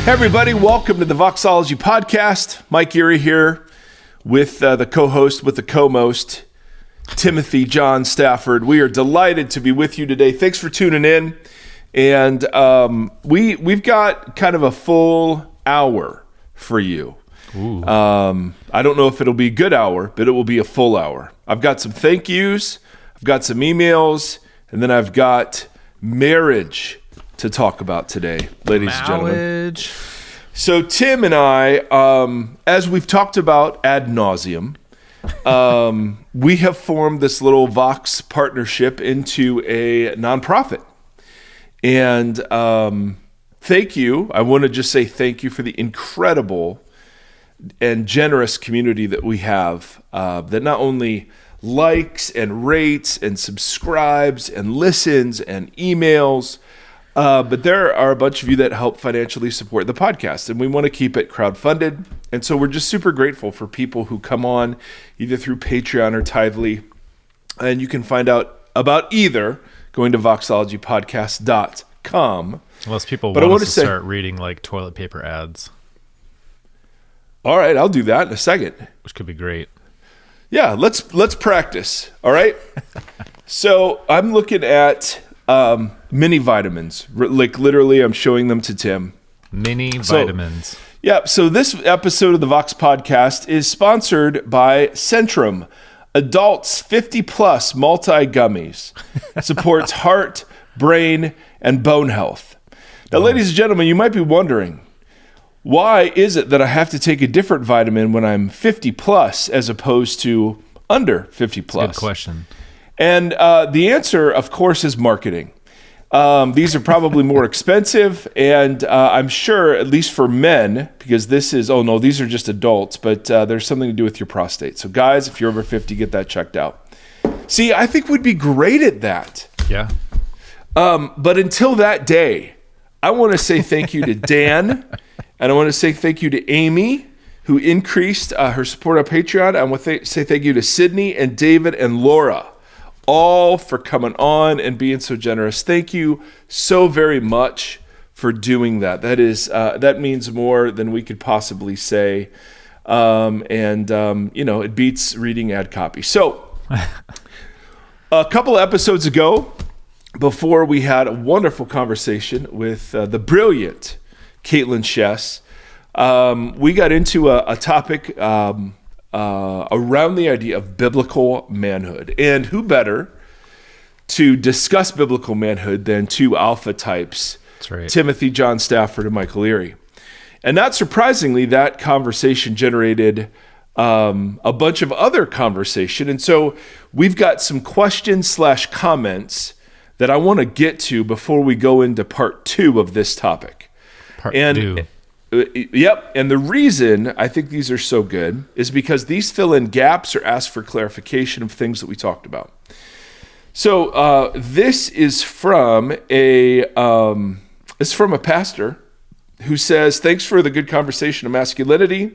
Hey everybody, welcome to the Voxology Podcast. Mike Erre here with the co-host, with the co-most, Timothy John Stafford. We are delighted to be with you today. Thanks for tuning in. And we've got kind of a full hour for you. I don't know if it'll be a good hour, but it will be a full hour. I've got some thank yous, I've got some emails, and then I've got marriage to talk about today, ladies and gentlemen. So Tim and I, as we've talked about ad nauseum, we have formed this little Vox partnership into a nonprofit. And thank you. I want to just say thank you for the incredible and generous community that we have that not only likes and rates and subscribes and listens and emails, but there are a bunch of you that help financially support the podcast, and we want to keep it crowdfunded. And so we're just super grateful for people who come on either through Patreon or Tithely. And you can find out about either going to voxologypodcast.com. Unless people want us to start reading like toilet paper ads. All right, I'll do that in a second. Which could be great. Yeah, let's practice. All right. So I'm looking at mini vitamins. Like literally, I'm showing them to Tim. Mini vitamins. Yeah. So this episode of the Vox Podcast is sponsored by Centrum Adults 50 Plus Multi Gummies. Supports heart, brain, and bone health. Now, ladies and gentlemen, you might be wondering, why is it that I have to take a different vitamin when I'm 50 plus as opposed to under 50 plus? Good question. And the answer, of course, is marketing. These are probably more expensive, and I'm sure, at least for men, because this is, oh no, these are just adults, but there's something to do with your prostate. So guys, if you're over 50, get that checked out. See, I think we'd be great at that. Yeah. But until that day, I want to say thank you to Dan, and I want to say thank you to Amy, who increased her support on Patreon. I want to say thank you to Sydney and David and Laura, all for coming on and being so generous. Thank you so very much for doing that. That means more than we could possibly say. It beats reading ad copy. So a couple of episodes ago, before we had a wonderful conversation with the brilliant Caitlin Chess, we got into a topic around the idea of biblical manhood. And who better to discuss biblical manhood than two alpha types, That's right. Timothy John Stafford and Michael Erre. And not surprisingly, that conversation generated a bunch of other conversation. And so we've got some questions/comments that I want to get to before we go into part 2 of this topic. Part 2. Yep. And the reason I think these are so good is because these fill in gaps or ask for clarification of things that we talked about. So this is from a pastor who says, "Thanks for the good conversation of masculinity.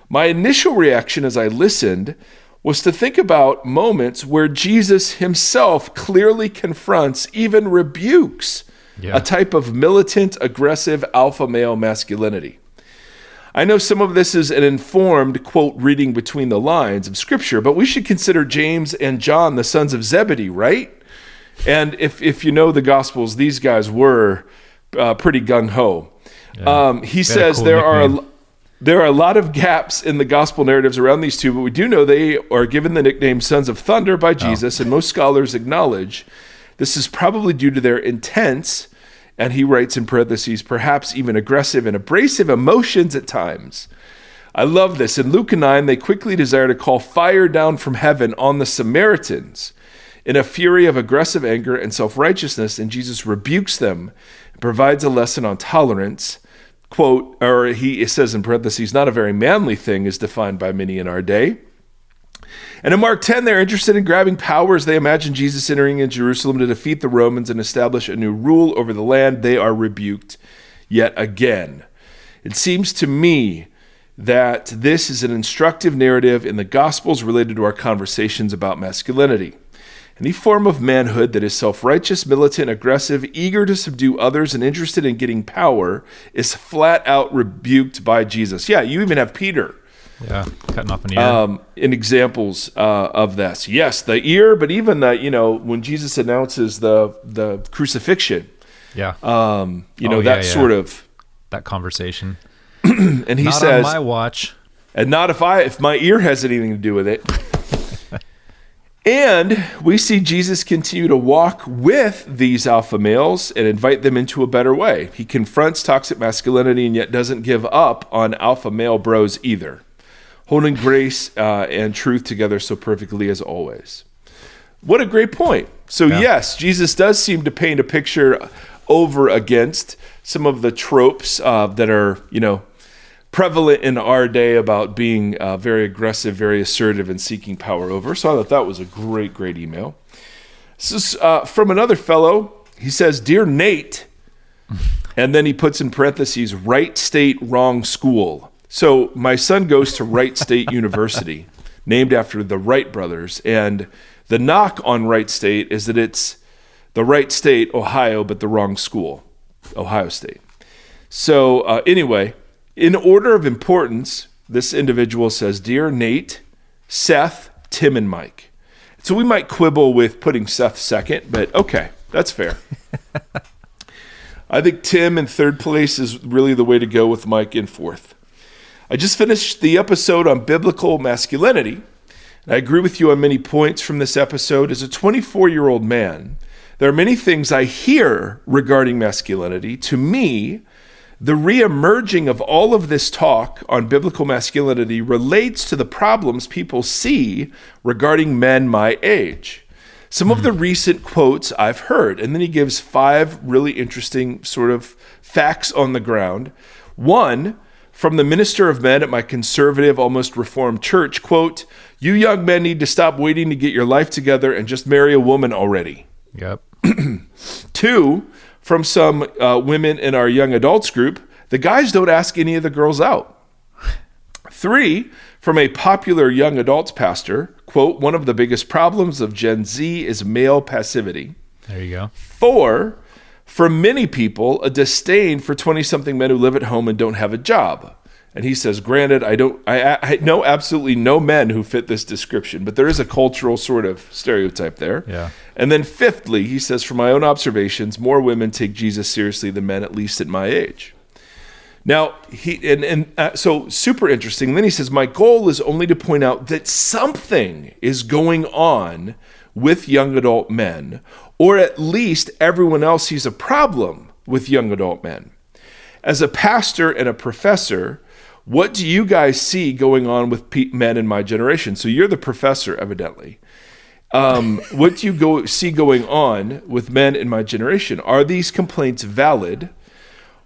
My initial reaction as I listened was to think about moments where Jesus himself clearly confronts, even rebukes, a type of militant, aggressive alpha male masculinity. I know some of this is an informed, quote, reading between the lines of Scripture, but we should consider James and John, the sons of Zebedee, right? And if you know the Gospels, these guys were pretty gung-ho. He says there are a lot of gaps in the gospel narratives around these two, but we do know they are given the nickname Sons of Thunder by Jesus, and most scholars acknowledge this is probably due to their intense, and he writes in parentheses, perhaps even aggressive and abrasive emotions at times. I love this. In Luke 9, they quickly desire to call fire down from heaven on the Samaritans in a fury of aggressive anger and self-righteousness, and Jesus rebukes them and provides a lesson on tolerance. Quote, or he says in parentheses, not a very manly thing is defined by many in our day. And in Mark 10, they're interested in grabbing power as they imagine Jesus entering in Jerusalem to defeat the Romans and establish a new rule over the land. They are rebuked yet again. It seems to me that this is an instructive narrative in the Gospels related to our conversations about masculinity. Any form of manhood that is self-righteous, militant, aggressive, eager to subdue others, and interested in getting power is flat out rebuked by Jesus. Yeah, you even have Peter. Yeah, cutting off an ear. In examples of this. Yes, the ear, but even when Jesus announces the crucifixion. Yeah. Sort of that conversation. And he not says, on my watch. And not if my ear has anything to do with it. And we see Jesus continue to walk with these alpha males and invite them into a better way. He confronts toxic masculinity and yet doesn't give up on alpha male bros either, holding grace and truth together so perfectly as always. What a great point. So yes, Jesus does seem to paint a picture over against some of the tropes that are, prevalent in our day about being very aggressive, very assertive, and seeking power over. So I thought that was a great, great email. This is from another fellow. He says, "Dear Nate," and then he puts in parentheses, "Wright State, wrong school." So my son goes to Wright State University, named after the Wright brothers. And the knock on Wright State is that it's the right state, Ohio, but the wrong school, Ohio State. So anyway, in order of importance, this individual says, "Dear Nate, Seth, Tim, and Mike." So we might quibble with putting Seth second, but okay, that's fair. I think Tim in third place is really the way to go, with Mike in fourth. I just finished the episode on biblical masculinity, and I agree with you on many points from this episode. As a 24-year-old man, there are many things I hear regarding masculinity. To me, the re-emerging of all of this talk on biblical masculinity relates to the problems people see regarding men my age. Some of the recent quotes I've heard, and then he gives 5 really interesting sort of facts on the ground. One, from the minister of men at my conservative, almost reformed church, quote, "You young men need to stop waiting to get your life together and just marry a woman already." Yep. 2, from some women in our young adults group, "The guys don't ask any of the girls out." 3, from a popular young adults pastor, quote, "One of the biggest problems of Gen Z is male passivity." There you go. 4, from many people, a disdain for 20-something men who live at home and don't have a job. And he says, granted, I know absolutely no men who fit this description, but there is a cultural sort of stereotype there. Yeah. And then fifthly, he says, from my own observations, more women take Jesus seriously than men, at least at my age. Now, so super interesting. Then he says, my goal is only to point out that something is going on with young adult men, or at least everyone else sees a problem with young adult men. As a pastor and a professor, what do you guys see going on with men in my generation? So you're the professor, evidently. What do you see going on with men in my generation? Are these complaints valid?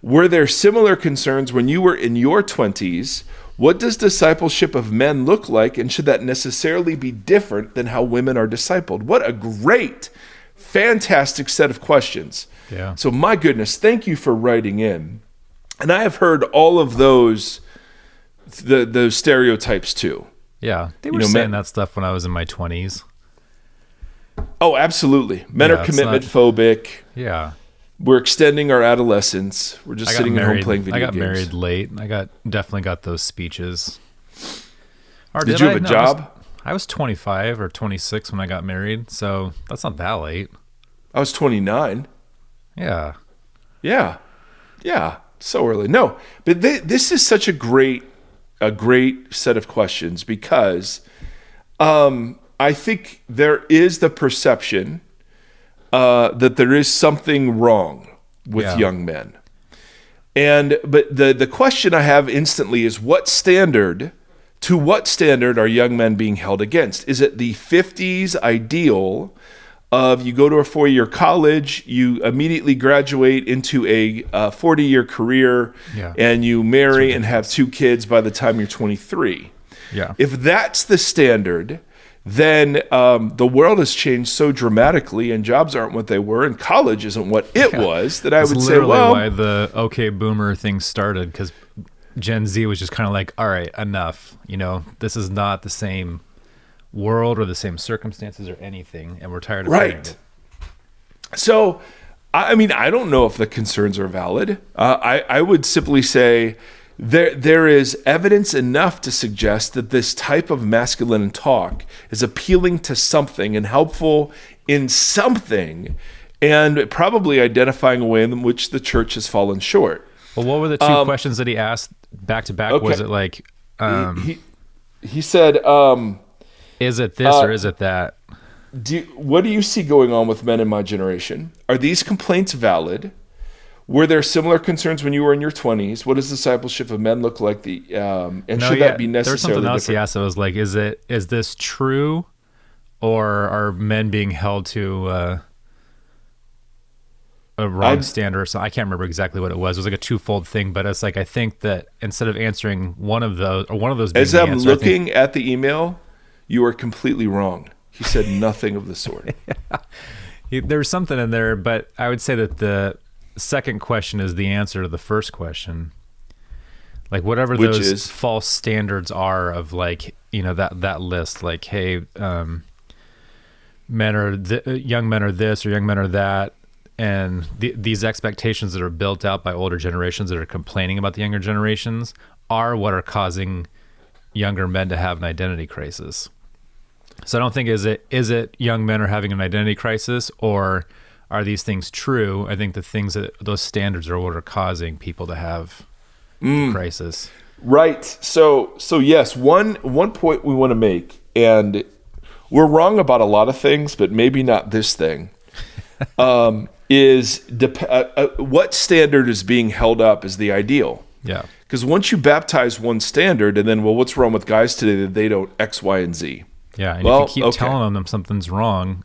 Were there similar concerns when you were in your 20s? What does discipleship of men look like? And should that necessarily be different than how women are discipled? What a great, fantastic set of questions. Yeah. So my goodness, thank you for writing in. And I have heard all of those stereotypes too. Yeah, they were saying that stuff when I was in my 20s. Oh, absolutely. Men are commitment phobic. Yeah. We're extending our adolescence. We're just sitting at home playing video games. I got married late. Definitely got those speeches. Or did you have a job? I was 25 or 26 when I got married, so that's not that late. I was 29. Yeah. Yeah. Yeah. So early. No, but this is such a great set of questions because I think there is the perception that there is something wrong with young men. But the question I have instantly is to what standard are young men being held against? Is it the 50s ideal of you go to a 4-year college, you immediately graduate into a 40-year career, and you marry and have 2 kids by the time you're 23? Yeah. If that's the standard, then the world has changed so dramatically, and jobs aren't what they were, and college isn't what it was, that I would say, well... why the okay boomer thing started, because Gen Z was just kind of like, all right, enough. This is not the same world or the same circumstances or anything, and we're tired of hearing Right. it. So, I mean, I don't know if the concerns are valid. I would simply say there is evidence enough to suggest that this type of masculine talk is appealing to something and helpful in something, and probably identifying a way in which the church has fallen short. Well, what were the two questions that he asked back to back? Okay. Was it like, He said, is it this or is it that? what do you see going on with men in my generation? Are these complaints valid? Were there similar concerns when you were in your 20s? What does discipleship of men look like? That be necessarily There's something else he different? asked that was like, is this true, or are men being held to a wrong standard or something? I can't remember exactly what it was. It was like a twofold thing, but it's like, I think that instead of answering one of those being As the I'm answer, I think- looking at the email, you are completely wrong. He said nothing of the sort. there's something in there, but I would say that the second question is the answer to the first question. Like whatever Which those is? false standards are of, like, that list, like, hey, young men are this or young men are that, and these expectations that are built out by older generations that are complaining about the younger generations are what are causing younger men to have an identity crisis. So I don't think is it young men are having an identity crisis, or are these things true? I think those standards are what are causing people to have a crisis. Right. So yes, one point we want to make, and we're wrong about a lot of things, but maybe not this thing, is what standard is being held up as the ideal. Yeah. Because once you baptize one standard, and then, well, what's wrong with guys today that they don't X, Y, and Z? Yeah, and Well, if you keep okay. telling them something's wrong,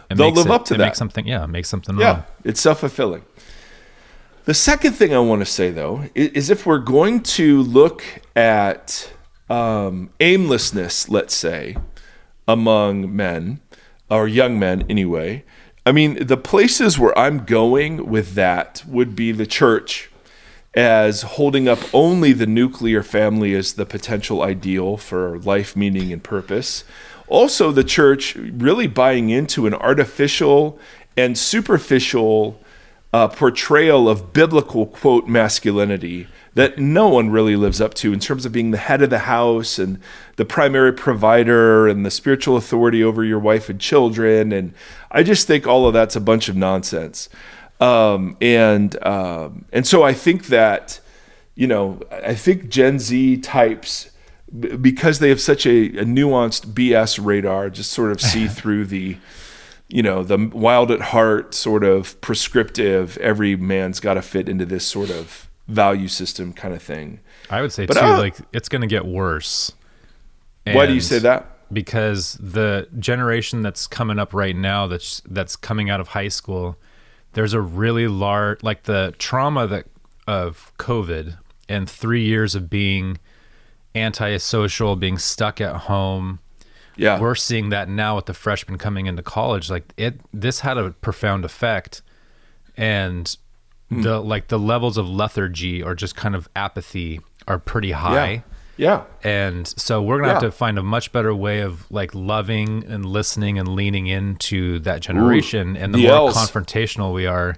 They'll live up to that. Make something wrong. Yeah, it's self-fulfilling. The second thing I want to say, though, is if we're going to look at aimlessness, let's say, among men, or young men anyway, I mean, the places where I'm going with that would be the church as holding up only the nuclear family as the potential ideal for life, meaning, and purpose. Also, the church really buying into an artificial and superficial portrayal of biblical, quote, masculinity that no one really lives up to in terms of being the head of the house and the primary provider and the spiritual authority over your wife and children. And I just think all of that's a bunch of nonsense. And so I think that, I think Gen Z types, because they have such a nuanced BS radar, just sort of see through the wild at heart sort of prescriptive, every man's got to fit into this sort of value system kind of thing. I would say, like, it's going to get worse. Why do you say that? Because the generation that's coming up right now, that's coming out of high school, there's a really large, like, the trauma of COVID and 3 years of being antisocial, being stuck at home. Yeah. We're seeing that now with the freshmen coming into college. Like, this had a profound effect, and the levels of lethargy or just kind of apathy are pretty high. Yeah. And so we're going to have to find a much better way of, like, loving and listening and leaning into that generation. And the more confrontational we are,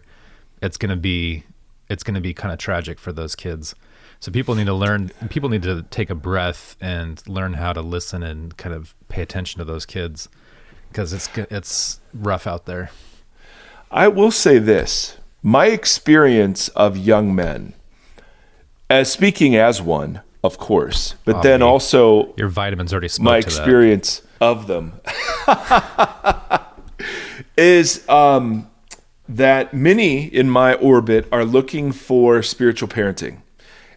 it's going to be kind of tragic for those kids. So people need to take a breath and learn how to listen and kind of pay attention to those kids, because it's rough out there. I will say this, my experience of young men, as speaking as one, of course, but then also your vitamins already spoke my to experience of them is that many in my orbit are looking for spiritual parenting.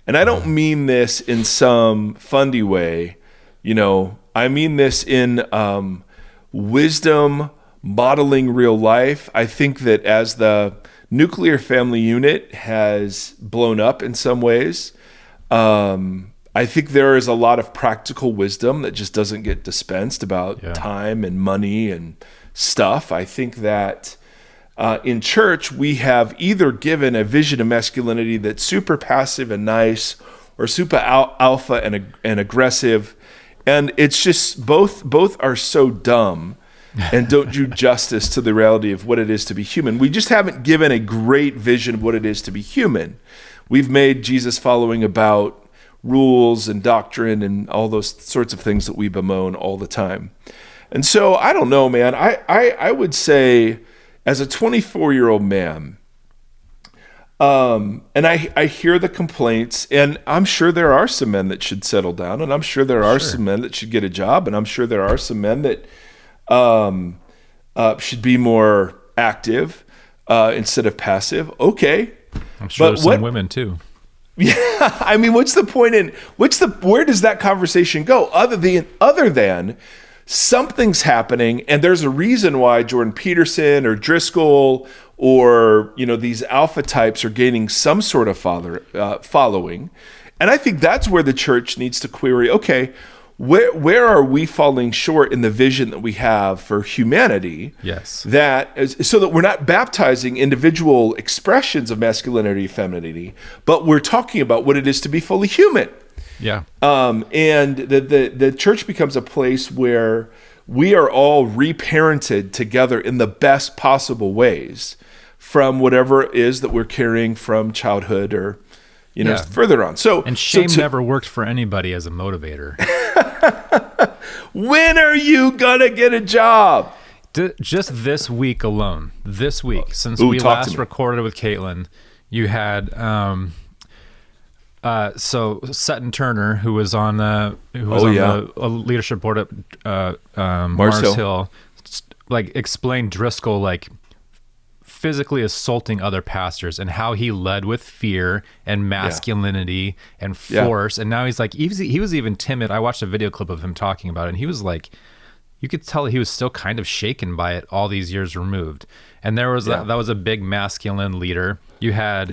And I don't mean this in some fundy way, I mean this in wisdom, modeling real life. I think that as the nuclear family unit has blown up in some ways, I think there is a lot of practical wisdom that just doesn't get dispensed about time and money and stuff. I think that in church, we have either given a vision of masculinity that's super passive and nice, or super alpha and aggressive, And it's just both are so dumb and don't do justice to the reality of what it is to be human. We just haven't given a great vision of what it is to be human. We've made Jesus following about rules and doctrine and all those sorts of things that we bemoan all the time. And so I don't know, man. I would say as a 24-year-old man, and I hear the complaints, and I'm sure there are some men that should settle down, and I'm sure there are some men that should get a job, and I'm sure there are some men that should be more active instead of passive. Okay. I'm sure there's some women too. Yeah. I mean, what's the point where does that conversation go other than something's happening, and there's a reason why Jordan Peterson or Driscoll or these alpha types are gaining some sort of following. And I think that's where the church needs to query, okay, where are we falling short in the vision that we have for humanity? Yes. So that we're not baptizing individual expressions of masculinity, femininity, but we're talking about what it is to be fully human. Yeah. And the church becomes a place where we are all reparented together in the best possible ways from whatever it is that we're carrying from childhood or further on. And shame never worked for anybody as a motivator. When are you gonna get a job? Just this week alone, since we last recorded with Caitlin, you had so Sutton Turner, who was on the leadership board at Mars Hill, explained Driscoll physically assaulting other pastors and how he led with fear and masculinity and force. And now he's he was even timid. I watched a video clip of him talking about it, and he was you could tell he was still kind of shaken by it all these years removed. And there was that was a big masculine leader. You had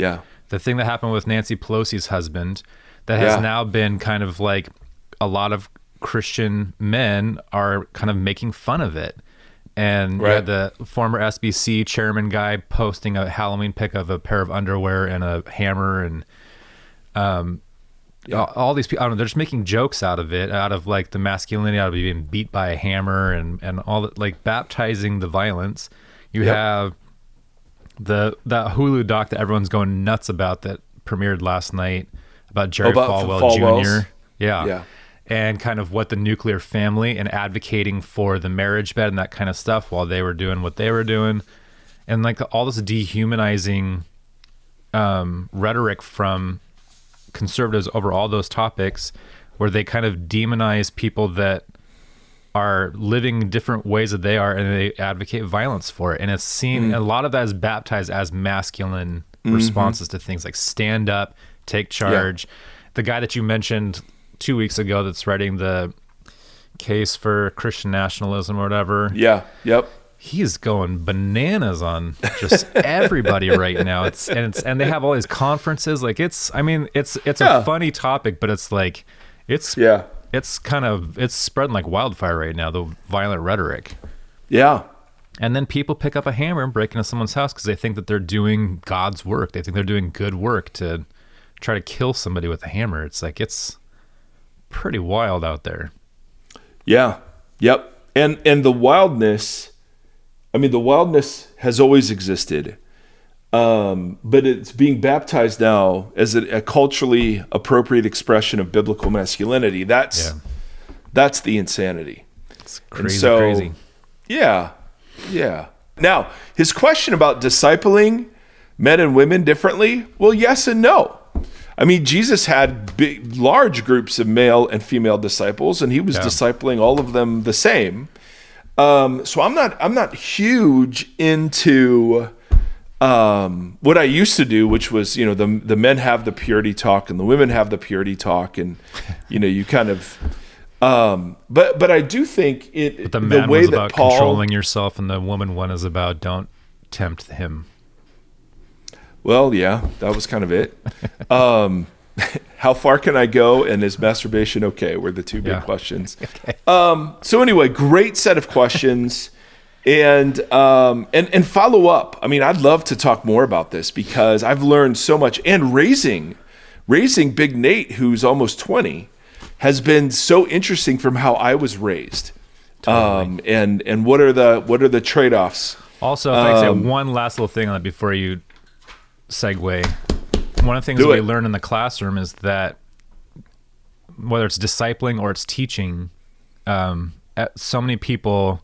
the thing that happened with Nancy Pelosi's husband that has now been kind of a lot of Christian men are kind of making fun of it. And you had the former SBC chairman guy posting a Halloween pic of a pair of underwear and a hammer, and all these people, I don't know, they're just making jokes out of it, out of the masculinity, out of being beat by a hammer and all that, baptizing the violence. You have that Hulu doc that everyone's going nuts about that premiered last night about Jerry Falwell Jr. Yeah. And kind of what the nuclear family and advocating for the marriage bed and that kind of stuff while they were doing what they were doing. And all this dehumanizing rhetoric from conservatives over all those topics, where they kind of demonize people that are living different ways that they are, and they advocate violence for it. And it's seen, a lot of that is baptized as masculine responses to things like stand up, take charge. The guy that you mentioned 2 weeks ago that's writing the case for Christian nationalism or whatever. He's going bananas on just everybody right now. And they have all these conferences. It's a funny topic, but it's spreading like wildfire right now, the violent rhetoric. Yeah. And then people pick up a hammer and break into someone's house because they think that they're doing God's work. They think they're doing good work to try to kill somebody with a hammer. It's pretty wild out there. Yeah. Yep. And the wildness, the wildness has always existed. But it's being baptized now as a culturally appropriate expression of biblical masculinity. That's the insanity. It's crazy. Yeah. Now, his question about discipling men and women differently, well, yes and no. Jesus had large groups of male and female disciples, and he was discipling all of them the same. So I'm not huge into what I used to do, which was, the men have the purity talk and the women have the purity talk, and you kind of. But I do think it. But the man was about controlling yourself, and the woman one is about don't tempt him. Well, yeah, that was kind of it. How far can I go, and is masturbation okay? Were the two big questions. Okay. So anyway, great set of questions, and follow up. I'd love to talk more about this because I've learned so much. And raising Big Nate, who's almost 20, has been so interesting from how I was raised. Totally. And what are the trade-offs? Also, if I could say one last little thing on that before you segue, one of the things that we learn in the classroom is that whether it's discipling or it's teaching, so many people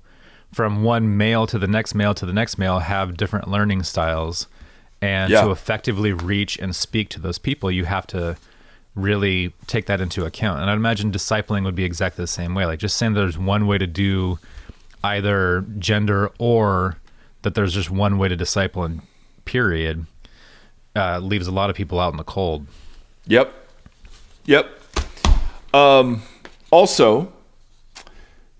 from one male to the next male to the next male have different learning styles. And to effectively reach and speak to those people, you have to really take that into account. And I'd imagine discipling would be exactly the same way. Like just saying there's one way to do either gender or that there's just one way to disciple and period, leaves a lot of people out in the cold. Yep. Also,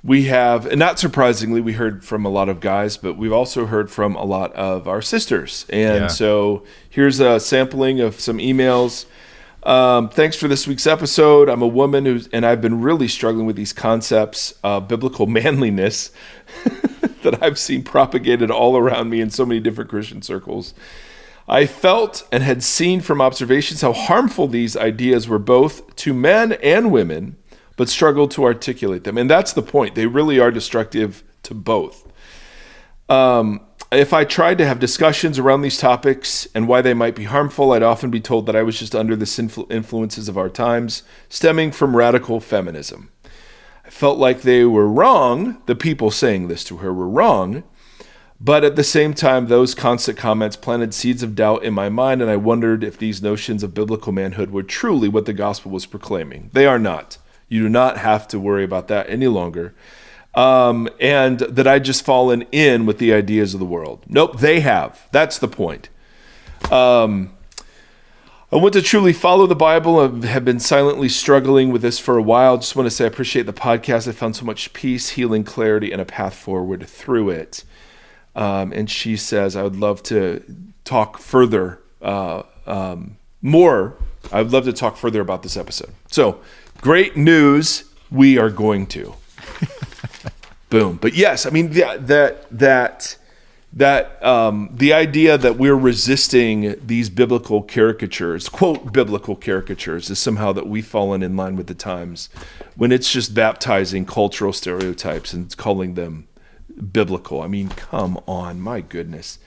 we have, and not surprisingly, we heard from a lot of guys, but we've also heard from a lot of our sisters. And so here's a sampling of some emails. Thanks for this week's episode. I'm a woman and I've been really struggling with these concepts of biblical manliness that I've seen propagated all around me in so many different Christian circles. I felt and had seen from observations how harmful these ideas were both to men and women, but struggled to articulate them. And that's the point. They really are destructive to both. If I tried to have discussions around these topics and why they might be harmful, I'd often be told that I was just under the sinful influences of our times, stemming from radical feminism. I felt like they were wrong. The people saying this to her were wrong. But at the same time, those constant comments planted seeds of doubt in my mind, and I wondered if these notions of biblical manhood were truly what the gospel was proclaiming. They are not. You do not have to worry about that any longer. And that I'd just fallen in with the ideas of the world. Nope, they have. That's the point. I want to truly follow the Bible. I have been silently struggling with this for a while. Just want to say I appreciate the podcast. I found so much peace, healing, clarity, and a path forward through it. And she says, I would love to talk further, more. I would love to talk further about this episode. So, great news. We are going to. Boom. But yes, I mean, the idea that we're resisting these biblical caricatures, quote, biblical caricatures, is somehow that we've fallen in line with the times when it's just baptizing cultural stereotypes and calling them biblical. I mean, come on, my goodness.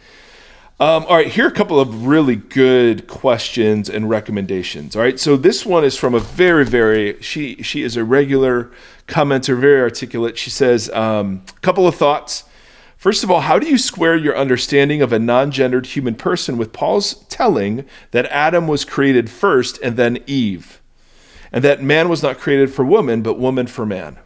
All right, here are a couple of really good questions and recommendations. All right, so this one is from a very, she is a regular commenter, very articulate. She says, couple of thoughts. First of all, how do you square your understanding of a non-gendered human person with Paul's telling that Adam was created first and then Eve, and that man was not created for woman, but woman for man?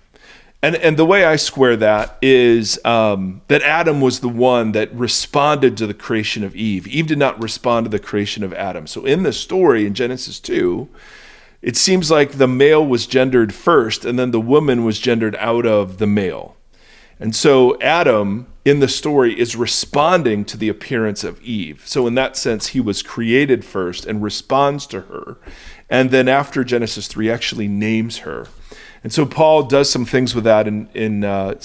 And the way I square that is that Adam was the one that responded to the creation of Eve. Eve did not respond to the creation of Adam. So in the story in Genesis 2, it seems like the male was gendered first, and then the woman was gendered out of the male. And so Adam, in the story, is responding to the appearance of Eve. So in that sense, he was created first and responds to her. And then after Genesis 3, actually names her. And so Paul does some things with that in 1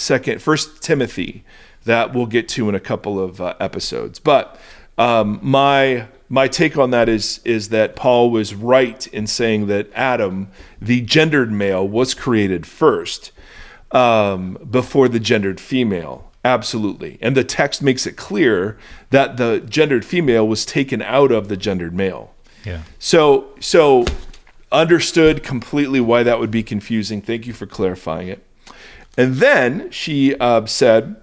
Timothy that we'll get to in a couple of episodes. But my take on that is that Paul was right in saying that Adam, the gendered male, was created first before the gendered female. Absolutely. And the text makes it clear that the gendered female was taken out of the gendered male. Yeah. So understood completely why that would be confusing. Thank you for clarifying it. And then she said,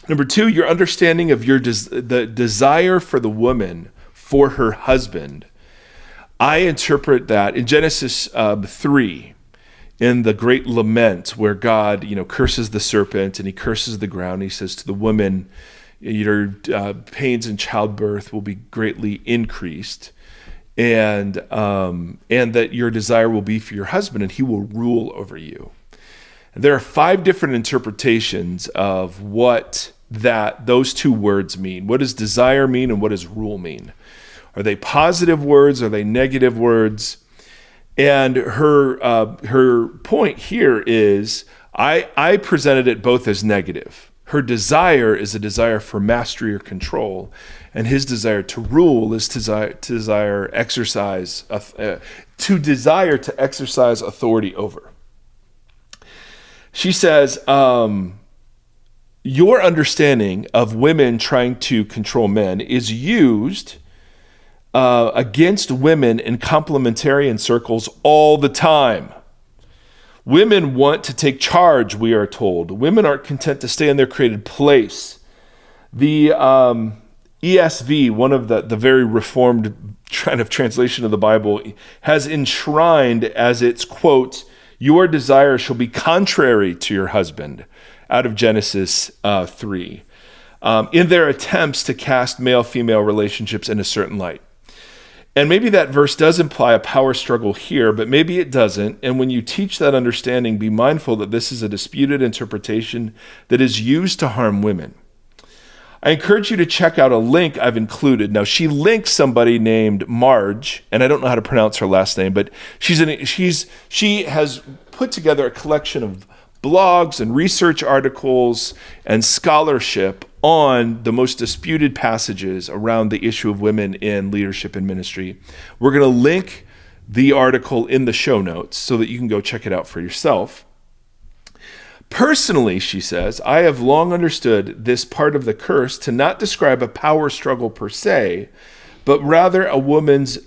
number 2, your understanding of the desire for the woman for her husband. I interpret that in Genesis 3, in the great lament where God, curses the serpent and he curses the ground. He says to the woman, your pains in childbirth will be greatly increased. And that your desire will be for your husband, and he will rule over you. And there are 5 different interpretations of what those 2 words mean. What does desire mean, and what does rule mean? Are they positive words? Are they negative words? And her point here is, I presented it both as negative. Her desire is a desire for mastery or control, and his desire to rule is to desire to exercise authority over. She says, your understanding of women trying to control men is used against women in complementarian circles all the time. Women want to take charge, we are told. Women aren't content to stay in their created place. The ESV, one of the very reformed kind of translation of the Bible, has enshrined as its, quote, your desire shall be contrary to your husband, out of Genesis 3, in their attempts to cast male-female relationships in a certain light. And maybe that verse does imply a power struggle here, but maybe it doesn't. And when you teach that understanding, be mindful that this is a disputed interpretation that is used to harm women. I encourage you to check out a link I've included. Now, she links somebody named Marge, and I don't know how to pronounce her last name, but she has put together a collection of blogs and research articles and scholarship on the most disputed passages around the issue of women in leadership and ministry. We're going to link the article in the show notes so that you can go check it out for yourself. Personally, she says, I have long understood this part of the curse to not describe a power struggle per se, but rather a woman's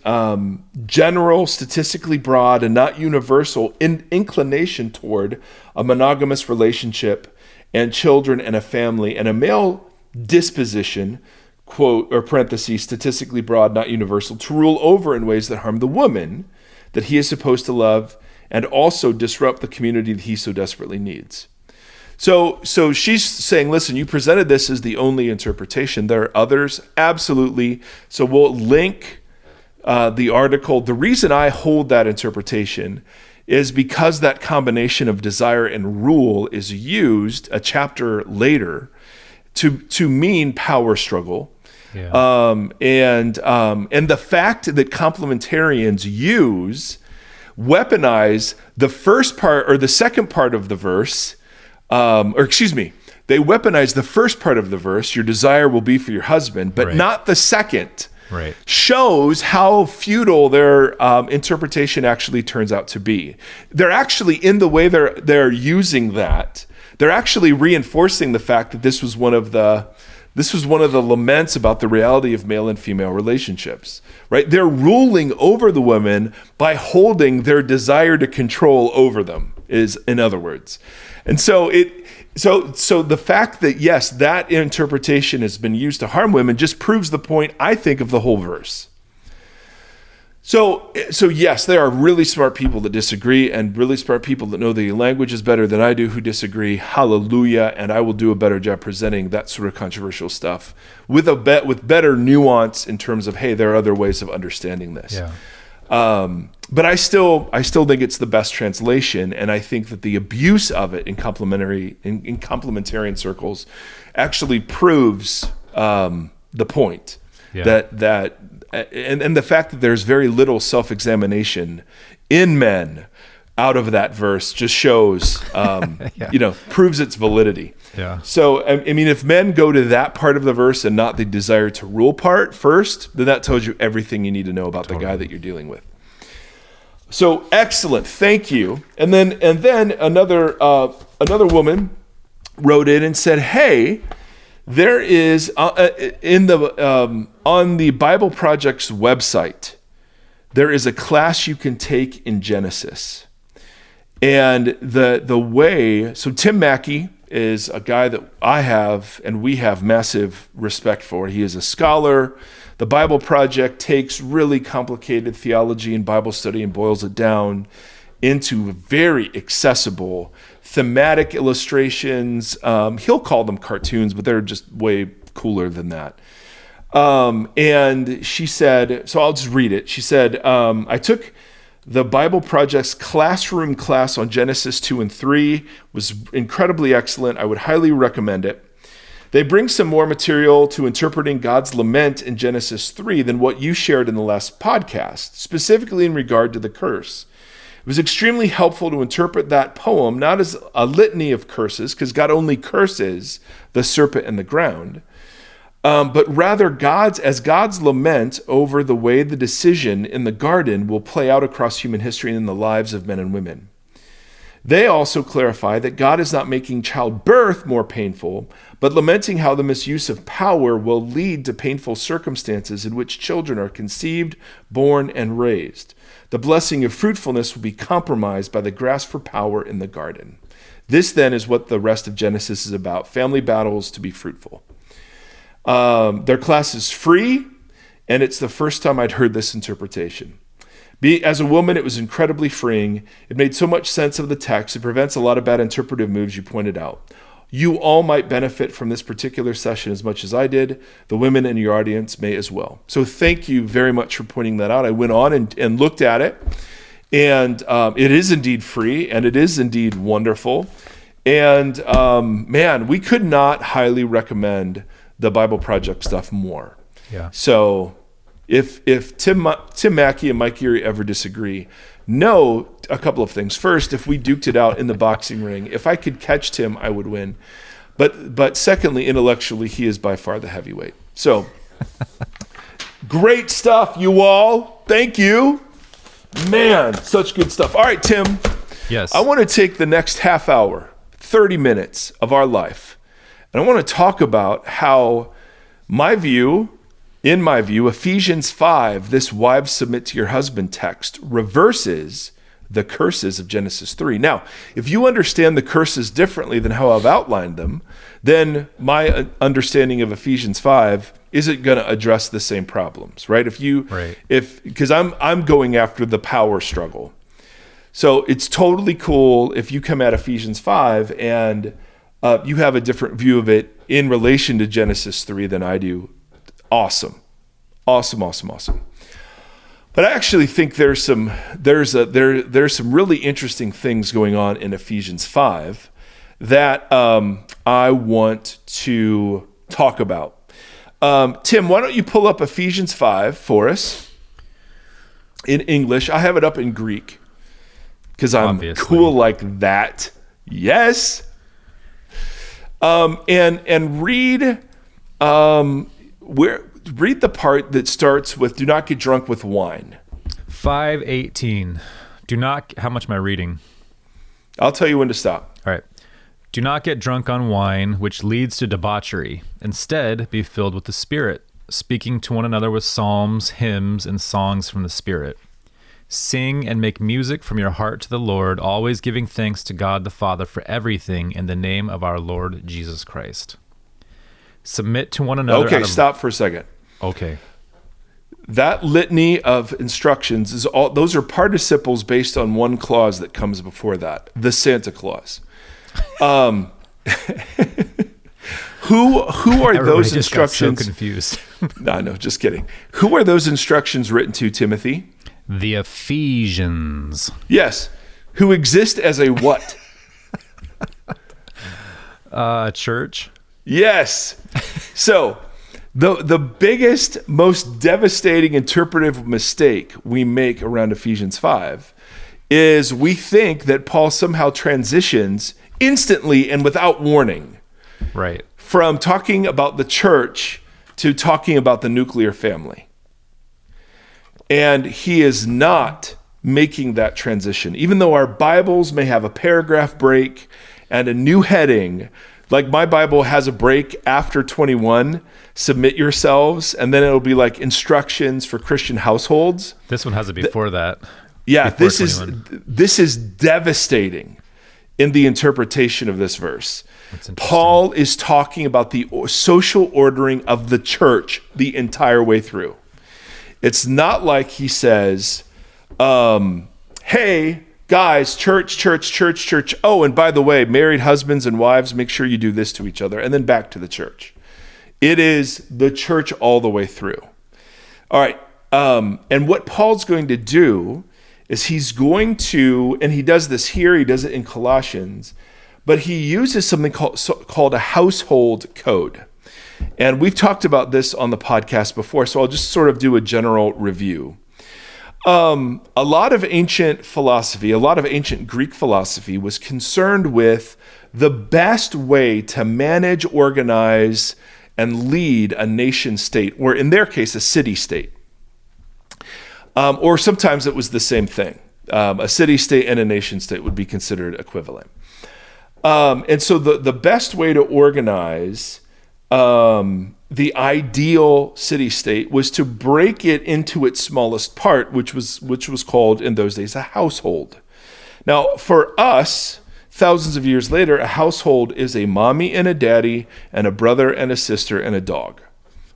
general, statistically broad, and not universal inclination toward a monogamous relationship and children and a family, and a male disposition, quote, or parentheses, statistically broad, not universal, to rule over in ways that harm the woman that he is supposed to love and also disrupt the community that he so desperately needs. So she's saying, listen, you presented this as the only interpretation. There are others, absolutely. So we'll link the article. The reason I hold that interpretation is because that combination of desire and rule is used a chapter later to mean power struggle. Yeah. And the fact that complementarians weaponize the first part or the second part of the verse, they weaponize the first part of the verse, your desire will be for your husband, but not the second. Right. Shows how futile their interpretation actually turns out to be. They're actually, in the way they're using that, they're actually reinforcing the fact that this was one of the laments about the reality of male and female relationships. Right? They're ruling over the women by holding their desire to control over them, is in other words. And so the fact that, yes, that interpretation has been used to harm women just proves the point, I think, of the whole verse. So yes, there are really smart people that disagree and really smart people that know the languages better than I do who disagree. Hallelujah. And I will do a better job presenting that sort of controversial stuff with better nuance in terms of, hey, there are other ways of understanding this. Yeah. But I still think it's the best translation, and I think that the abuse of it in complementarian circles actually proves the point. Yeah. And the fact that there's very little self-examination in men out of that verse just shows, proves its validity. Yeah. So, I mean, if men go to that part of the verse and not the desire to rule part first, then that tells you everything you need to know about the guy that you're dealing with. So excellent, thank you. And then another woman wrote in and said, "Hey, there is on the Bible Project's website, there is a class you can take in Genesis, and the way. So Tim Mackey is a guy that I have and we have massive respect for. He is a scholar. The Bible Project takes really complicated theology and Bible study and boils it down into very accessible thematic illustrations. He'll call them cartoons, but they're just way cooler than that. And she said, so I'll just read it. She said, I took the Bible Project's classroom class on Genesis 2 and 3. It was incredibly excellent. I would highly recommend it. They bring some more material to interpreting God's lament in Genesis 3 than what you shared in the last podcast, specifically in regard to the curse. It was extremely helpful to interpret that poem not as a litany of curses, because God only curses the serpent and the ground, but rather God's lament over the way the decision in the garden will play out across human history and in the lives of men and women. They also clarify that God is not making childbirth more painful, but lamenting how the misuse of power will lead to painful circumstances in which children are conceived, born, and raised. The blessing of fruitfulness will be compromised by the grasp for power in the garden. This then is what the rest of Genesis is about, family battles to be fruitful. Their class is free, and it's the first time I'd heard this interpretation. As a woman, it was incredibly freeing. It made so much sense of the text. It prevents a lot of bad interpretive moves you pointed out. You all might benefit from this particular session as much as I did. The women in your audience may as well. So thank you very much for pointing that out. I went on and looked at it, and it is indeed free, and it is indeed wonderful. And man, we could not highly recommend the Bible Project stuff more. Yeah. So if Tim Mackey and Mike Erie ever disagree, know a couple of things. First, if we duked it out in the boxing ring, if I could catch Tim, I would win. But secondly, intellectually, he is by far the heavyweight. So great stuff, you all. Thank you. Man, such good stuff. All right, Tim. Yes. I want to take the next half hour, 30 minutes of our life, and I want to talk about how in my view, Ephesians 5, this wives submit to your husband text, reverses the curses of Genesis 3. Now, if you understand the curses differently than how I've outlined them, then my understanding of Ephesians 5 isn't going to address the same problems, right? Because I'm going after the power struggle. So it's totally cool if you come at Ephesians 5 and you have a different view of it in relation to Genesis 3 than I do. Awesome. But I actually think there's some really interesting things going on in Ephesians 5 that I want to talk about. Tim, why don't you pull up Ephesians 5 for us in English? I have it up in Greek because I'm Obviously. cool like that. Yes. And read read the part that starts with "Do not get drunk with wine." 5:18. How much am I reading? I'll tell you when to stop. All right. Do not get drunk on wine, which leads to debauchery. Instead, be filled with the Spirit, speaking to one another with psalms, hymns, and songs from the Spirit. Sing and make music from your heart to the Lord, always giving thanks to God the Father for everything in the name of our Lord Jesus Christ. Submit to one another. Okay, stop for a second. Okay. That litany of instructions those are participles based on one clause that comes before that, the Santa Claus. Who are those instructions? Got so confused. No, just kidding. Who are those instructions written to, Timothy? The Ephesians. Yes. Who exist as a what? Church. Yes. So the biggest, most devastating interpretive mistake we make around Ephesians 5 is we think that Paul somehow transitions instantly and without warning, Right. from talking about the church to talking about the nuclear family. And he is not making that transition. Even though our Bibles may have a paragraph break and a new heading, like my Bible has a break after 21, submit yourselves, and then it'll be like instructions for Christian households. This one has it before that. Yeah, Before this is devastating in the interpretation of this verse. That's interesting. Paul is talking about the social ordering of the church the entire way through. It's not like he says, hey, guys, church. Oh, and by the way, married husbands and wives, make sure you do this to each other, and then back to the church. It is the church all the way through. All right. And what Paul's going to do is he's going to, and he does this here, he does it in Colossians, but he uses something called a household code. And we've talked about this on the podcast before, so I'll just sort of do a general review. A lot of ancient philosophy, a lot of ancient Greek philosophy was concerned with the best way to manage, organize, and lead a nation state, or in their case, a city state. Or sometimes it was the same thing. A city-state and a nation-state would be considered equivalent. And so the best way to organize the ideal city-state was to break it into its smallest part, which was called in those days a household. Now, for us, thousands of years later, a household is a mommy and a daddy and a brother and a sister and a dog.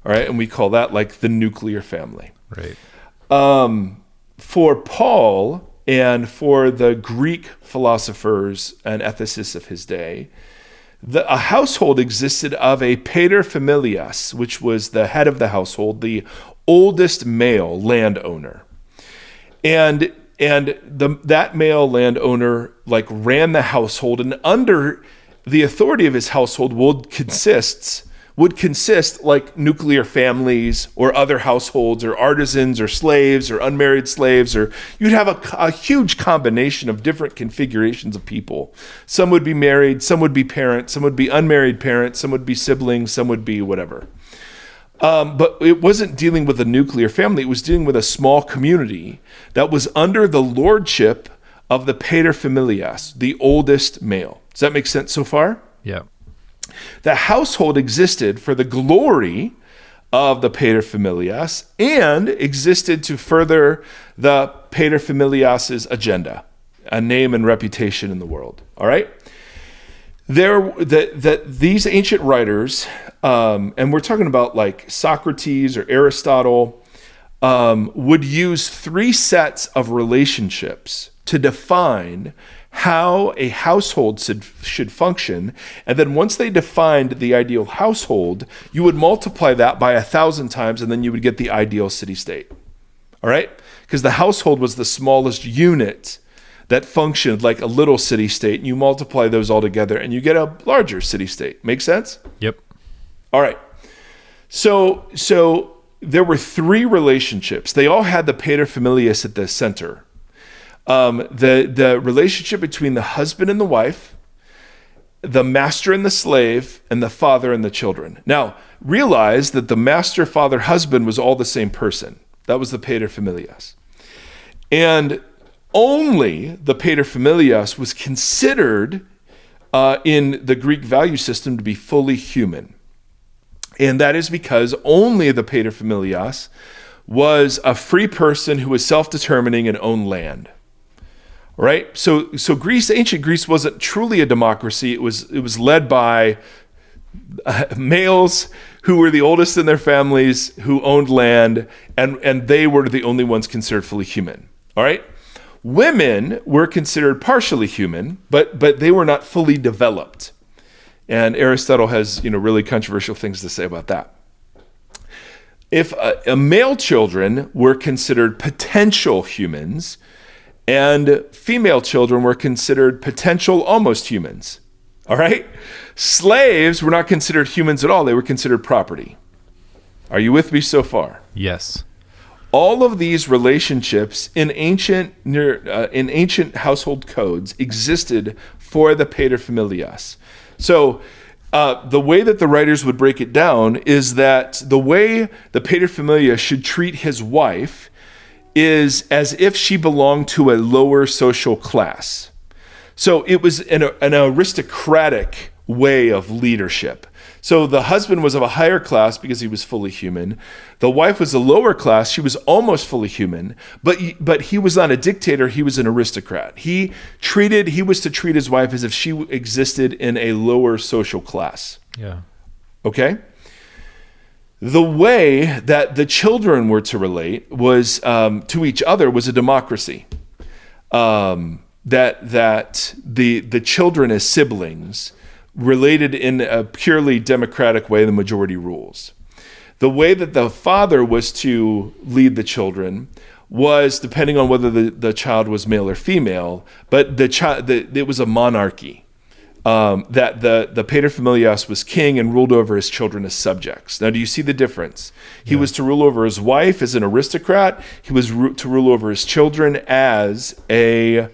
All right, and we call that like the nuclear family. Right. For Paul and for the Greek philosophers and ethicists of his day, a household existed of a paterfamilias, which was the head of the household, the oldest male landowner. And that male landowner like ran the household, and under the authority of his household would consist like nuclear families or other households or artisans or slaves or unmarried slaves, or you'd have a huge combination of different configurations of people. Some would be married, some would be parents, some would be unmarried parents, some would be siblings, some would be whatever. But it wasn't dealing with a nuclear family. It was dealing with a small community that was under the lordship of the paterfamilias, the oldest male. Does that make sense so far? Yeah. The household existed for the glory of the paterfamilias and existed to further the paterfamilias' agenda, a name and reputation in the world. All right? These ancient writers, and we're talking about like Socrates or Aristotle, would use three sets of relationships to define how a household should function. And then once they defined the ideal household, you would multiply that by 1,000 times, and then you would get the ideal city-state. All right? Because the household was the smallest unit that functioned like a little city-state, and you multiply those all together, and you get a larger city-state. Make sense? Yep. All right. So there were three relationships. They all had the paterfamilias at the center. The relationship between the husband and the wife, the master and the slave, and the father and the children. Now, realize that the master, father, husband was all the same person. That was the paterfamilias. And only the paterfamilias was considered in the Greek value system to be fully human. And that is because only the paterfamilias was a free person who was self-determining and owned land. Right? So Greece, ancient Greece wasn't truly a democracy. It was led by males who were the oldest in their families, who owned land, and they were the only ones considered fully human. All right? Women were considered partially human, but they were not fully developed. And Aristotle has, really controversial things to say about that. If male children were considered potential humans, and female children were considered potential almost humans. All right? Slaves were not considered humans at all. They were considered property. Are you with me so far? Yes. All of these relationships in ancient household codes existed for the paterfamilias. So the way that the writers would break it down is that the way the paterfamilias should treat his wife is as if she belonged to a lower social class. So it was an aristocratic way of leadership. So the husband was of a higher class because he was fully human. The wife was a lower class. She was almost fully human, but he was not a dictator. He was an aristocrat. He was to treat his wife as if she existed in a lower social class. Yeah. Okay? The way that the children were to relate was to each other was a democracy. That the children as siblings related in a purely democratic way, the majority rules. The way that the father was to lead the children was depending on whether the child was male or female, but it was a monarchy. That the paterfamilias was king and ruled over his children as subjects. Now, do you see the difference? He was to rule over his wife as an aristocrat. He was to rule over his children as a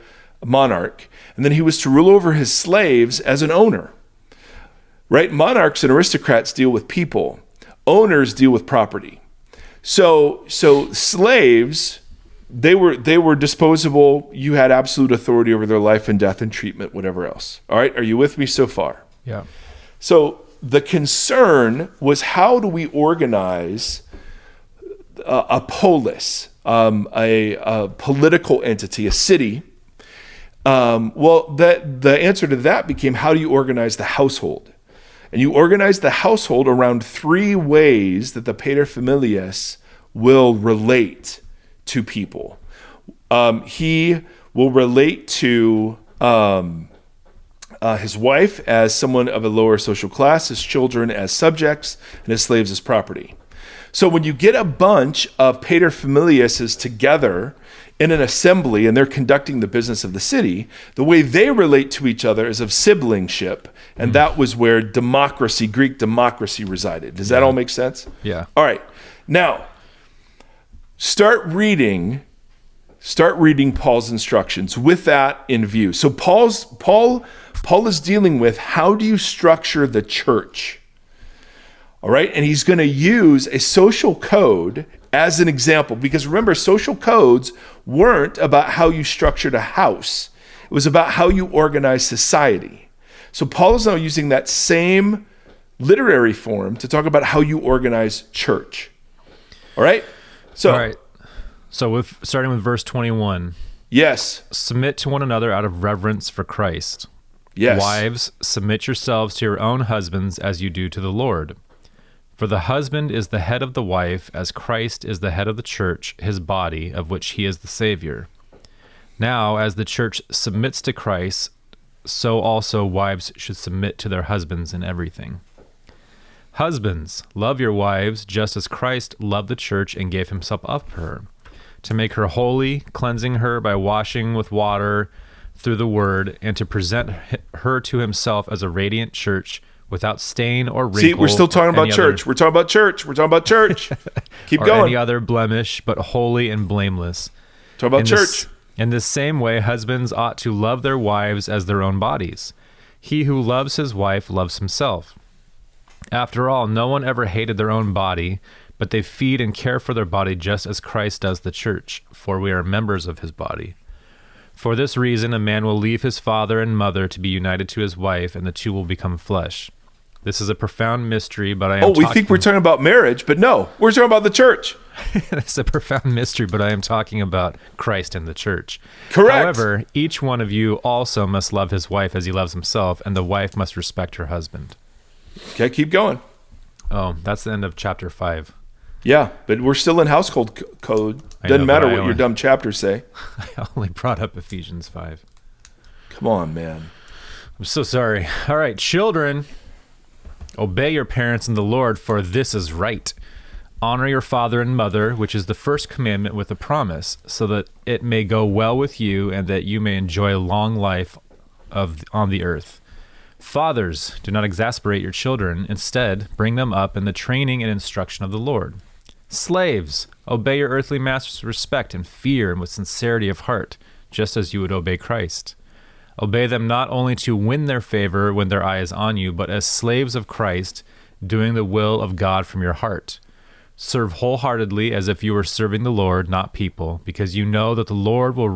monarch. And then he was to rule over his slaves as an owner. Right? Monarchs and aristocrats deal with people. Owners deal with property. So slaves they were disposable. You had absolute authority over their life and death and treatment, whatever else. All right, are you with me so far? Yeah. So the concern was, how do we organize a polis, a political entity, a city? The answer to that became, how do you organize the household? And you organize the household around three ways that the paterfamilias will relate to people. He will relate to his wife as someone of a lower social class, his children as subjects, and his slaves as property. So when you get a bunch of paterfamilias together in an assembly and they're conducting the business of the city, the way they relate to each other is of siblingship. And that was where democracy, Greek democracy, resided. Does that all make sense? Yeah. All right. Now, start reading Paul's instructions with that in view. So Paul is dealing with, how do you structure the church? All right. And he's going to use a social code as an example, because remember, social codes weren't about how you structured a house. It was about how you organized society. So Paul is now using that same literary form to talk about how you organize church. All right. All right. So starting with verse 21. Yes. Submit to one another out of reverence for Christ. Yes. Wives, submit yourselves to your own husbands as you do to the Lord. For the husband is the head of the wife, as Christ is the head of the church, his body, of which he is the Savior. Now, as the church submits to Christ, so also wives should submit to their husbands in everything. Husbands, love your wives, just as Christ loved the church and gave himself up for her, to make her holy, cleansing her by washing with water through the word, and to present her to himself as a radiant church, without stain or wrinkle. See, we're still talking about church. We're talking about church. We're talking about church. Keep or going. Any other blemish, but holy and blameless. Talk about church. In the same way, husbands ought to love their wives as their own bodies. He who loves his wife loves himself. After all, no one ever hated their own body, but they feed and care for their body just as Christ does the church, for we are members of his body. For this reason, a man will leave his father and mother to be united to his wife, and the two will become flesh. This is a profound mystery, but we think we're talking about marriage, but no, we're talking about the church. It's a profound mystery, but I am talking about Christ and the church. Correct. However, each one of you also must love his wife as he loves himself, and the wife must respect her husband. Okay, keep going. Oh, that's the end of chapter 5. Yeah, but we're still in household code. Doesn't matter what your dumb chapters say. I only brought up Ephesians 5. Come on, man. I'm so sorry. All right, children, obey your parents in the Lord, for this is right. Honor your father and mother, which is the first commandment with a promise, so that it may go well with you and that you may enjoy long life on the earth. Fathers, do not exasperate your children. Instead, bring them up in the training and instruction of the Lord. Slaves, obey your earthly masters with respect and fear and with sincerity of heart, just as you would obey Christ. Obey them not only to win their favor when their eye is on you, but as slaves of Christ, doing the will of God from your heart. Serve wholeheartedly as if you were serving the Lord, not people, because you know that the Lord will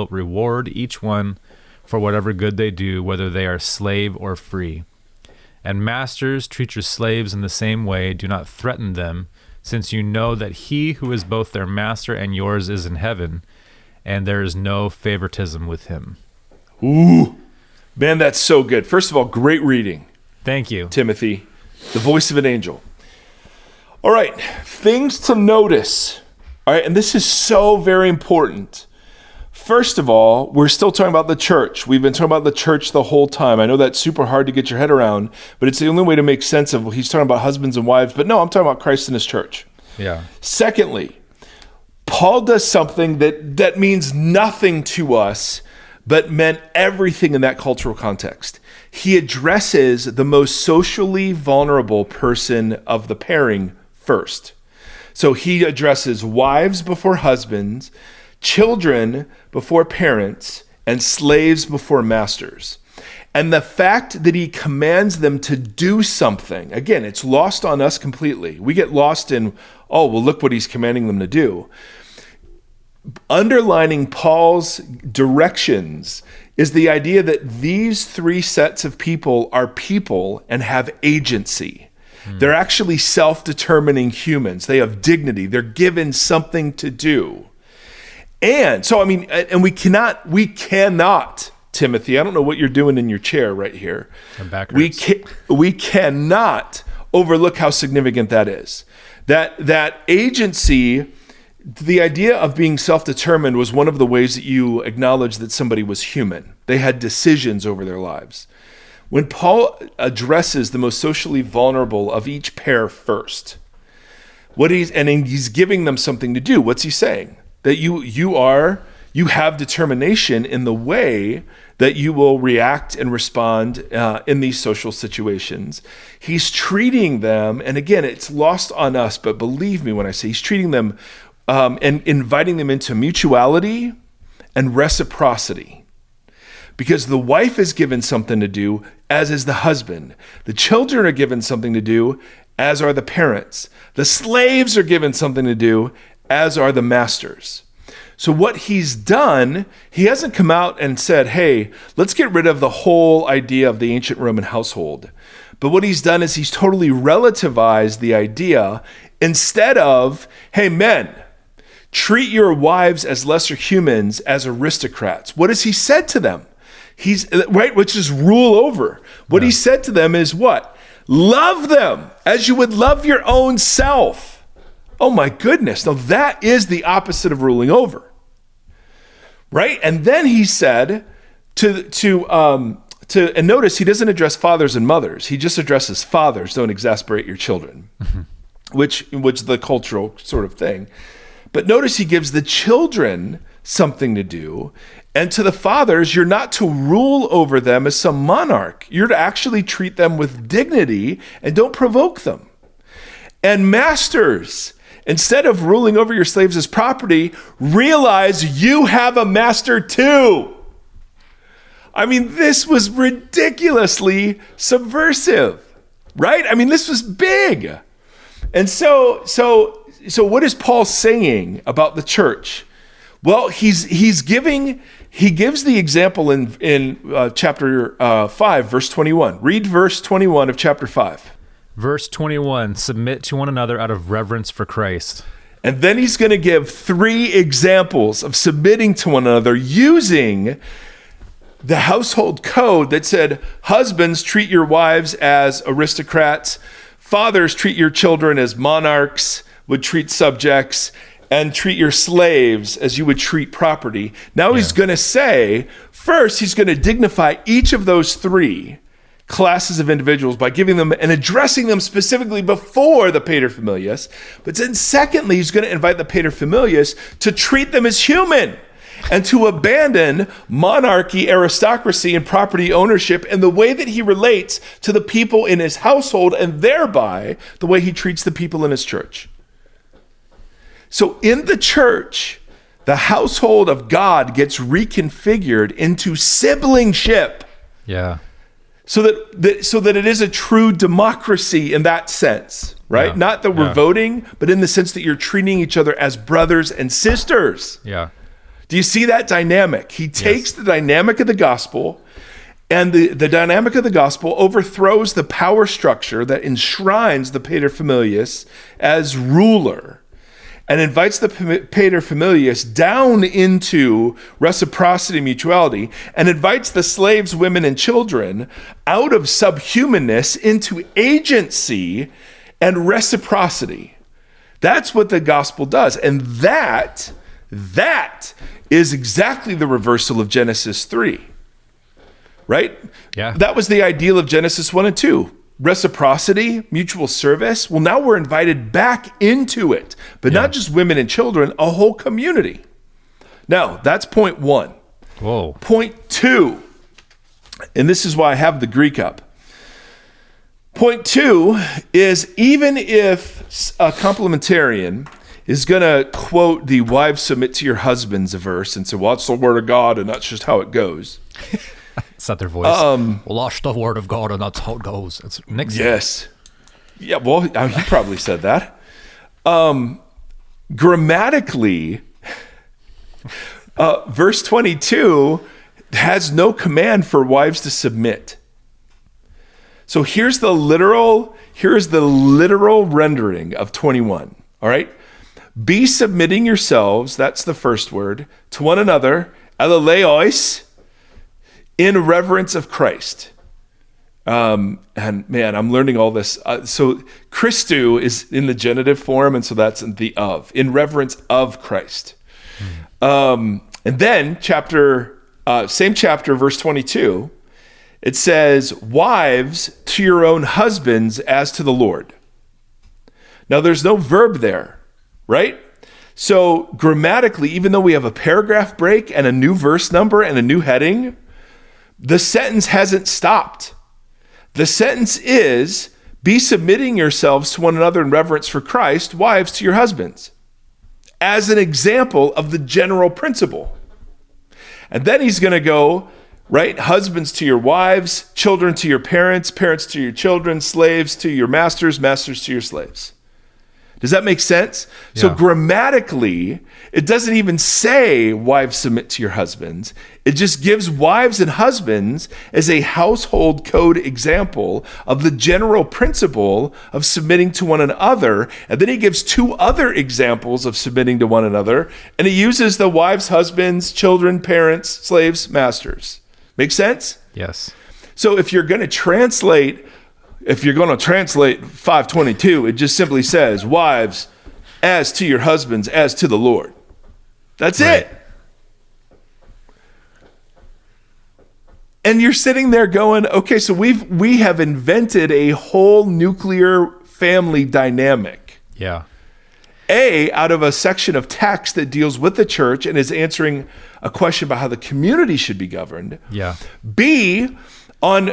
reward each one for whatever good they do, whether they are slave or free. And masters, treat your slaves in the same way. Do not threaten them, since you know that he who is both their master and yours is in heaven, and there is no favoritism with him. Ooh, man, that's so good. First of all, great reading. Thank you, Timothy, the voice of an angel. All right, things to notice. All right, and this is so very important. First of all, we're still talking about the church. We've been talking about the church the whole time. I know that's super hard to get your head around, but it's the only way to make sense of, he's talking about husbands and wives, but no, I'm talking about Christ and his church. Yeah. Secondly, Paul does something that means nothing to us, but meant everything in that cultural context. He addresses the most socially vulnerable person of the pairing first. So he addresses wives before husbands, children before parents, and slaves before masters. And the fact that he commands them to do something, again, it's lost on us completely. We get lost in, oh, well, look what he's commanding them to do. Underlining Paul's directions is the idea that these three sets of people are people and have agency. They're actually self-determining humans. They have dignity. They're given something to do. And so, I mean, and we cannot, Timothy, I don't know what you're doing in your chair right here. I'm backwards. We cannot overlook how significant that is. That agency, the idea of being self-determined was one of the ways that you acknowledge that somebody was human. They had decisions over their lives. When Paul addresses the most socially vulnerable of each pair first, he's giving them something to do. What's he saying? That you have determination in the way that you will react and respond in these social situations. He's treating them, and again, it's lost on us, but believe me when I say he's treating them and inviting them into mutuality and reciprocity. Because the wife is given something to do, as is the husband. The children are given something to do, as are the parents. The slaves are given something to do, as are the masters. So what he's done, he hasn't come out and said, hey, let's get rid of the whole idea of the ancient Roman household. But what he's done is he's totally relativized the idea. Instead of, hey, men, treat your wives as lesser humans, as aristocrats. What has he said to them? Which is rule over. What he said to them is what? Love them as you would love your own self. Oh my goodness. Now that is the opposite of ruling over. Right? And then he said and notice he doesn't address fathers and mothers. He just addresses fathers, don't exasperate your children, which the cultural sort of thing. But notice he gives the children something to do. And to the fathers, you're not to rule over them as some monarch. You're to actually treat them with dignity and don't provoke them. And masters, instead of ruling over your slaves as property, realize you have a master too. I mean, this was ridiculously subversive, right? I mean, this was big. And so what is Paul saying about the church? Well, he gives the example in chapter 5, verse 21. Read verse 21 of chapter 5. Verse 21, submit to one another out of reverence for Christ. And then he's going to give 3 examples of submitting to one another using the household code that said, husbands, treat your wives as aristocrats. Fathers, treat your children as monarchs would treat subjects, and treat your slaves as you would treat property. Now he's going to say, first, he's going to dignify each of those 3 classes of individuals by giving them and addressing them specifically before the paterfamilias. But then secondly, he's going to invite the paterfamilias to treat them as human and to abandon monarchy, aristocracy, and property ownership in the way that he relates to the people in his household and thereby the way he treats the people in his church. So in the church, the household of God gets reconfigured into siblingship. Yeah. So that it is a true democracy in that sense, right? Yeah. Not that we're voting, but in the sense that you're treating each other as brothers and sisters. Yeah. Do you see that dynamic? He takes the dynamic of the gospel, and the dynamic of the gospel overthrows the power structure that enshrines the paterfamilias as ruler, and invites the paterfamilias down into reciprocity, mutuality, and invites the slaves, women, and children out of subhumanness into agency and reciprocity. That's what the gospel does. And that is exactly the reversal of Genesis 3, right? Yeah. That was the ideal of Genesis 1 and 2. Reciprocity, mutual service. Well, now we're invited back into it, but not just women and children, a whole community. Now, that's point 1. Whoa. Point 2, and this is why I have the Greek up. Point 2 is even if a complementarian is going to quote the wives submit to your husbands a verse and say, well, it's the word of God and that's just how it goes. Is that their voice? Well, that's the word of God and that's how it goes. It's Nixon. Yes. Yeah, well, he probably said that. Grammatically, verse 22 has no command for wives to submit. So here's the literal rendering of 21. All right. Be submitting yourselves, that's the first word, to one another, eleleois, in reverence of Christ. And man, I'm learning all this. So Christou is in the genitive form, and so that's the of, in reverence of Christ. And then same chapter, verse 22, it says, wives, to your own husbands as to the Lord. Now there's no verb there, right? So grammatically, even though we have a paragraph break and a new verse number and a new heading, the sentence hasn't stopped. The sentence is, be submitting yourselves to one another in reverence for Christ, wives to your husbands, as an example of the general principle. And then he's going to go, right? Husbands to your wives, children to your parents, parents to your children, slaves to your masters, masters to your slaves. Does that make sense? Yeah. So grammatically, it doesn't even say wives submit to your husbands. It just gives wives and husbands as a household code example of the general principle of submitting to one another. And then he gives two other examples of submitting to one another. And he uses the wives, husbands, children, parents, slaves, masters. Make sense? Yes. So if you're going to translate 522, it just simply says, wives, as to your husbands, as to the Lord. That's right. It. And you're sitting there going, okay, so we have invented a whole nuclear family dynamic. Yeah. Out of a section of text that deals with the church and is answering a question about how the community should be governed. Yeah. B, on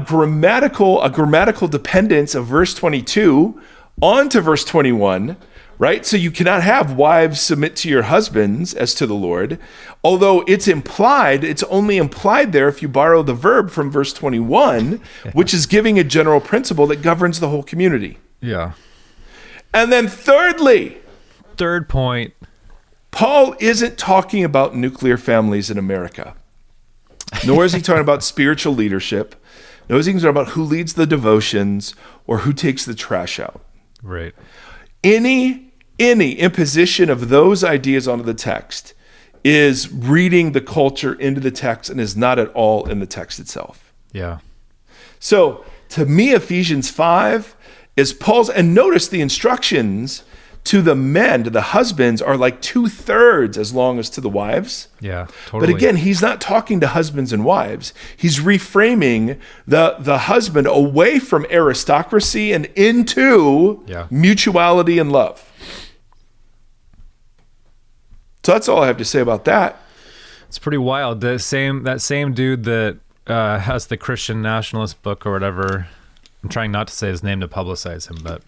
grammatical dependence of verse 22 onto verse 21, right? So you cannot have wives submit to your husbands as to the Lord, although it's only implied there if you borrow the verb from verse 21, which is giving a general principle that governs the whole community. Yeah. And then third point, Paul isn't talking about nuclear families in America. Nor is he talking about spiritual leadership. Nor is he talking about who leads the devotions or who takes the trash out. Right. Any imposition of those ideas onto the text is reading the culture into the text and is not at all in the text itself. Yeah. So to me, Ephesians 5 is Paul's, and notice the instructions to the men, to the husbands, are like 2/3 as long as to the wives. Yeah, totally. But again, he's not talking to husbands and wives. He's reframing the husband away from aristocracy and into mutuality and love. So that's all I have to say about that. It's pretty wild. That same dude that has the Christian nationalist book or whatever, I'm trying not to say his name to publicize him, but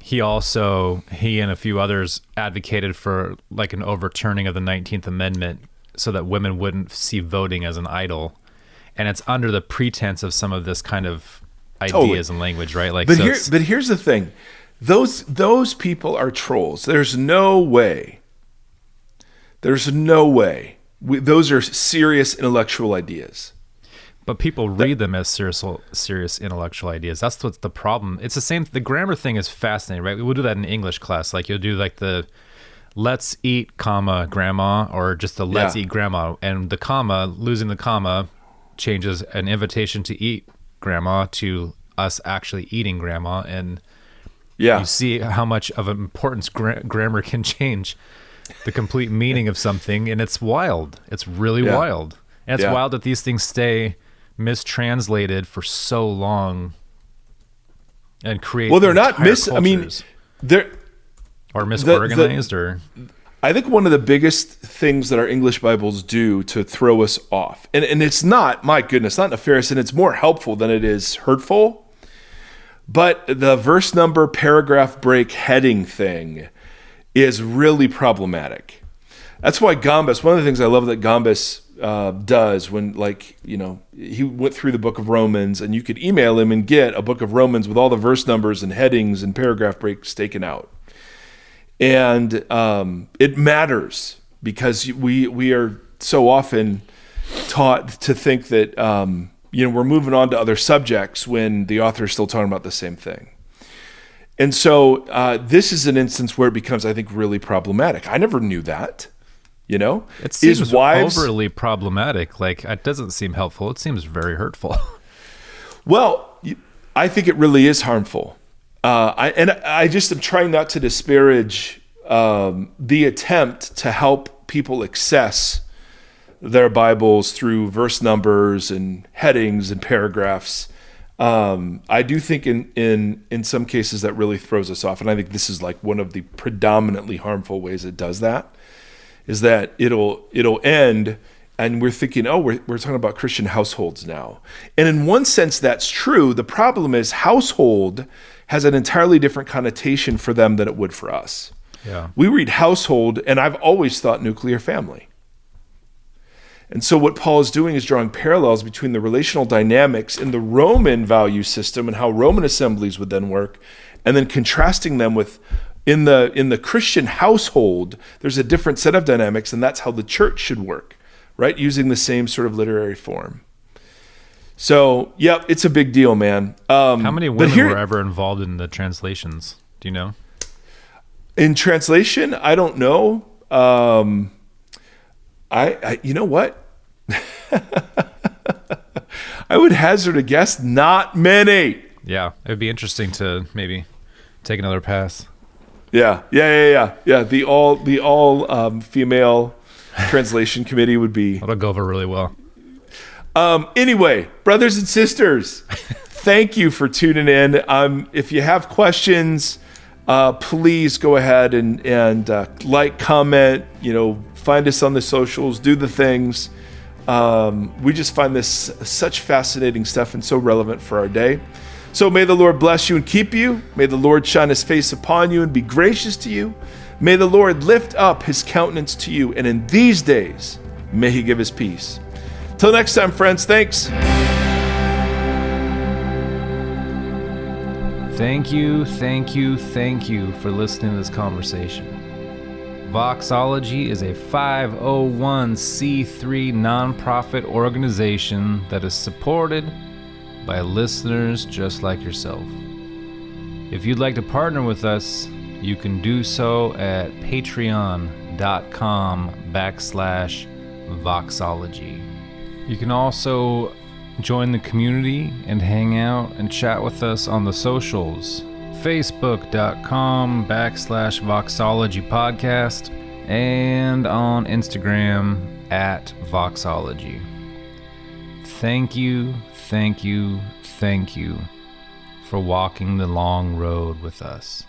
he and a few others advocated for like an overturning of the 19th Amendment so that women wouldn't see voting as an idol. And it's under the pretense of some of this kind of ideas and language, right? Like, but here's the thing. Those people are trolls. There's no way. Those are serious intellectual ideas. But people read them as serious intellectual ideas. That's what's the problem. It's the same. The grammar thing is fascinating, right? We'll do that in English class. Like you'll do like the let's eat, comma, grandma, or just the let's eat grandma. And the comma, losing the comma, changes an invitation to eat grandma to us actually eating grandma. And you see how much of an importance grammar can change the complete meaning of something. And it's wild. It's really wild. And it's wild that these things stay mistranslated for so long and create they're not they're misorganized. I think one of the biggest things that our English Bibles do to throw us off, and it's not, my goodness, not nefarious, and it's more helpful than it is hurtful, but the verse number, paragraph break, heading thing is really problematic. That's why Gombas, one of the things I love that Gombas does when, like, he went through the book of Romans, and you could email him and get a book of Romans with all the verse numbers and headings and paragraph breaks taken out. And it matters because we are so often taught to think that we're moving on to other subjects when the author is still talking about the same thing. And so this is an instance where it becomes, I think, really problematic. I never knew that. It seems overly problematic. Like, it doesn't seem helpful. It seems very hurtful. Well, I think it really is harmful. I just am trying not to disparage the attempt to help people access their Bibles through verse numbers and headings and paragraphs. I do think in some cases that really throws us off, and I think this is like one of the predominantly harmful ways it does that. Is that it'll end, and we're thinking, we're talking about Christian households now. And in one sense, that's true. The problem is household has an entirely different connotation for them than it would for us. Yeah. We read household, and I've always thought nuclear family. And so what Paul is doing is drawing parallels between the relational dynamics in the Roman value system and how Roman assemblies would then work, and then contrasting them with in the Christian household, there's a different set of dynamics, and that's how the church should work, right? Using the same sort of literary form. So, yeah, it's a big deal, man. How many women were ever involved in the translations? Do you know? In translation, I don't know. I you know what? I would hazard a guess, not many. Yeah, it would be interesting to maybe take another pass. Yeah. The all female translation committee would be. That'll go over really well. Anyway, brothers and sisters, thank you for tuning in. If you have questions, please go ahead and like, comment. Find us on the socials. Do the things. We just find this such fascinating stuff and so relevant for our day. So may the Lord bless you and keep you. May the Lord shine his face upon you and be gracious to you. May the Lord lift up his countenance to you. And in these days, may he give his peace. Till next time, friends. Thanks. Thank you for listening to this conversation. Voxology is a 501c3 nonprofit organization that is supported by listeners just like yourself. If you'd like to partner with us, you can do so at patreon.com/Voxology. You can also join the community and hang out and chat with us on the socials. Facebook.com/Voxology podcast and on Instagram @Voxology. Thank you for walking the long road with us.